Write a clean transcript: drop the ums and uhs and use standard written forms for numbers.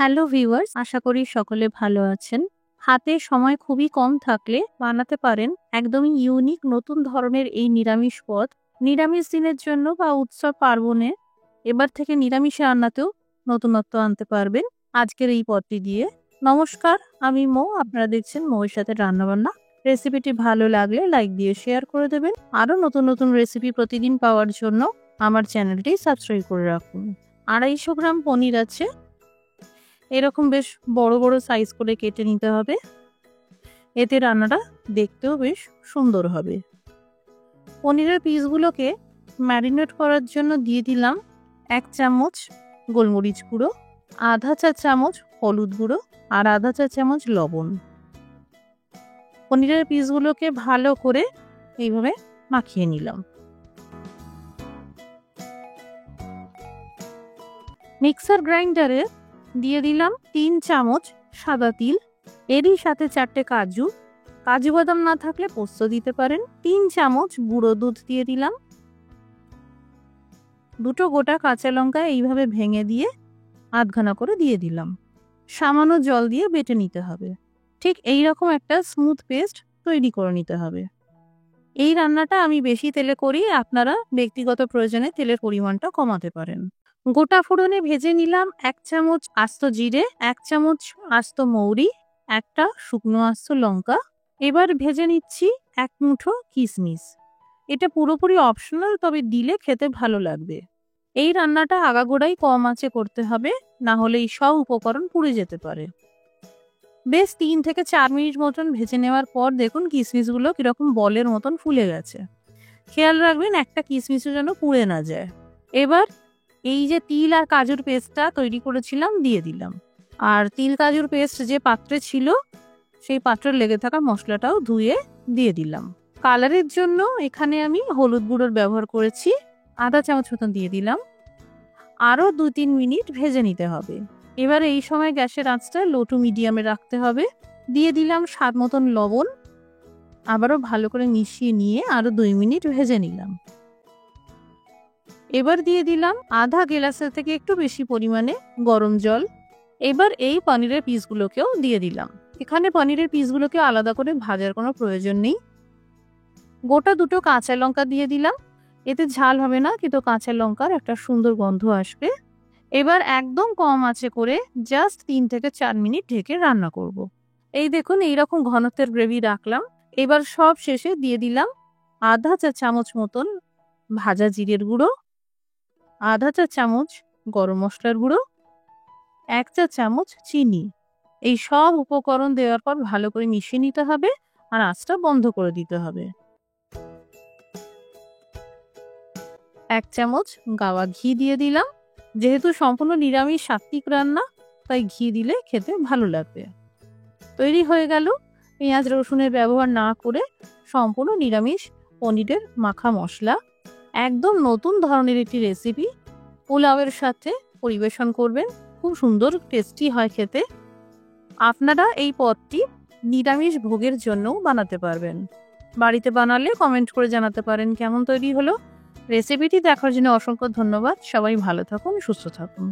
Hello viewers, আশা করি সকলে ভালো আছেন। হাতে সময় খুবই কম থাকলে বানাতে পারেন একদমই ইউনিক নতুন ধরনের এই নিরামিষ পদ। নিরামিষ দিনের জন্য বা উৎসব পার্বণে এবার থেকে নিরামিষ রান্নাতেও নতুনত্ব আনতে পারবেন আজকের এই পদটি দিয়ে। নমস্কার, আমি মৌ। আপনারা দেখছেন মৌয়ের সাথে রান্নাবান্না। রেসিপিটি ভালো লাগলে লাইক দিয়ে শেয়ার করে দেবেন। আরও নতুন নতুন রেসিপি প্রতিদিন পাওয়ার জন্য আমার চ্যানেলটি সাবস্ক্রাইব করে রাখুন। 250 গ্রাম পনির আছে। এরকম বেশ বড় বড় সাইজ করে কেটে নিতে হবে, এতে রান্নাটা দেখতেও বেশ সুন্দর হবে। পনিরের পিসগুলোকে ম্যারিনেট করার জন্য দিয়ে দিলাম 1 চামচ গোলমরিচ গুঁড়ো, আধা চা চামচ হলুদ গুঁড়ো আর আধা চা চামচ লবণ। পনিরের পিসগুলোকে ভালো করে এইভাবে মাখিয়ে নিলাম। মিক্সার গ্রাইন্ডারে দিয়ে দিলাম 3 চামচ সাদা তিল, এরই সাথে 4টে কাজু বাদাম না থাকলে পোস্ত দিতে পারেন। 3 চামচ গুঁড়ো দুধ দিয়ে দিলাম। 2টো গোটা কাঁচা লঙ্কা এইভাবে ভেঙে দিয়ে আধখানা করে দিয়ে দিলাম। সামান্য জল দিয়ে বেটে নিতে হবে। ঠিক এই রকম একটা স্মুথ পেস্ট তৈরি করে নিতে হবে। এই রান্নাটা আমি বেশি তেলে করি, আপনারা ব্যক্তিগত প্রয়োজনে তেলের পরিমাণটা কমাতে পারেন। গোটা ফোড়নে ভেজে নিলাম 1 চামচ আস্ত জিরে, 1 চামচ আস্ত মৌরি, একটা শুকনো আস্ত লঙ্কা। এবার ভেজে নিচ্ছি 1 মুঠো কিশমিশ। এটা পুরোপুরি অপশনাল, তবে দিলে খেতে ভালো লাগবে। এই রান্নাটা আগাগোড়াই কম আঁচে করতে হবে, না হলে এই সব উপকরণ পুড়ে যেতে পারে। বেশ 3 থেকে 4 মিনিট মতন ভেজে নেওয়ার পর দেখুন কিশমিশগুলো কিরকম বলের মতন ফুলে গেছে। খেয়াল রাখবেন একটা কিশমিশও যেন পুড়ে না যায়। এবার এই যে তিল আর কাজুর পেস্টটা তৈরি করেছিলাম দিয়ে দিলাম, আর তিল কাজুর পেস্ট যে পাত্রে ছিল সেই পাত্রে লেগে থাকা মশলাটাও ধুয়ে দিয়ে দিলাম। কালারের জন্য এখানে আমি হলুদ গুঁড়োর ব্যবহার করেছি, আধা চামচ মতন দিয়ে দিলাম। আরও 2-3 মিনিট ভেজে নিতে হবে। এবার এই সময় গ্যাসের আঁচটা লো টু মিডিয়ামে রাখতে হবে। দিয়ে দিলাম স্বাদ মতন লবণ, আবারও ভালো করে মিশিয়ে নিয়ে আরও 2 মিনিট ভেজে নিলাম। এবার দিয়ে দিলাম আধা গ্লাসের থেকে একটু বেশি পরিমাণে গরম জল। এবার এই পনিরের পিসগুলোকেও দিয়ে দিলাম। এখানে পনিরের পিসগুলোকে আলাদা করে ভাজার কোনো প্রয়োজন নেই। গোটা 2টো কাঁচা লঙ্কা দিয়ে দিলাম। এতে ঝাল হবে না, কিন্তু কাঁচা লঙ্কার একটা সুন্দর গন্ধ আসবে। এবার একদম কম আঁচে করে জাস্ট 3 থেকে 4 মিনিট ঢেকে রান্না করব। এই দেখুন এইরকম ঘনত্বের গ্রেভি রাখলাম। এবার সব শেষে দিয়ে দিলাম আধা চা চামচ মতন ভাজা জিরের গুঁড়ো, আধা চা চামচ গরম মশলার গুঁড়ো, 1 চা চামচ চিনি। এই সব উপকরণ দেওয়ার পর ভালো করে মিশিয়ে নিতে হবে আর আঁচটা বন্ধ করে দিতে হবে। 1 চামচ গাওয়া ঘি দিয়ে দিলাম। যেহেতু সম্পূর্ণ নিরামিষ সাত্বিক রান্না, তাই ঘি দিলে খেতে ভালো লাগবে। তৈরি হয়ে গেল পেঁয়াজ রসুনের ব্যবহার না করে সম্পূর্ণ নিরামিষ পনিরের মাখা মশলা। একদম নতুন ধরনের একটি রেসিপি। পোলাওয়ের সাথে পরিবেশন করবেন, খুব সুন্দর টেস্টি হয় খেতে। আপনারা এই পদটি নিরামিষ ভোগের জন্যও বানাতে পারবেন। বাড়িতে বানালে কমেন্ট করে জানাতে পারেন কেমন তৈরি হলো। রেসিপিটি দেখার জন্য অসংখ্য ধন্যবাদ। সবাই ভালো থাকুন, সুস্থ থাকুন।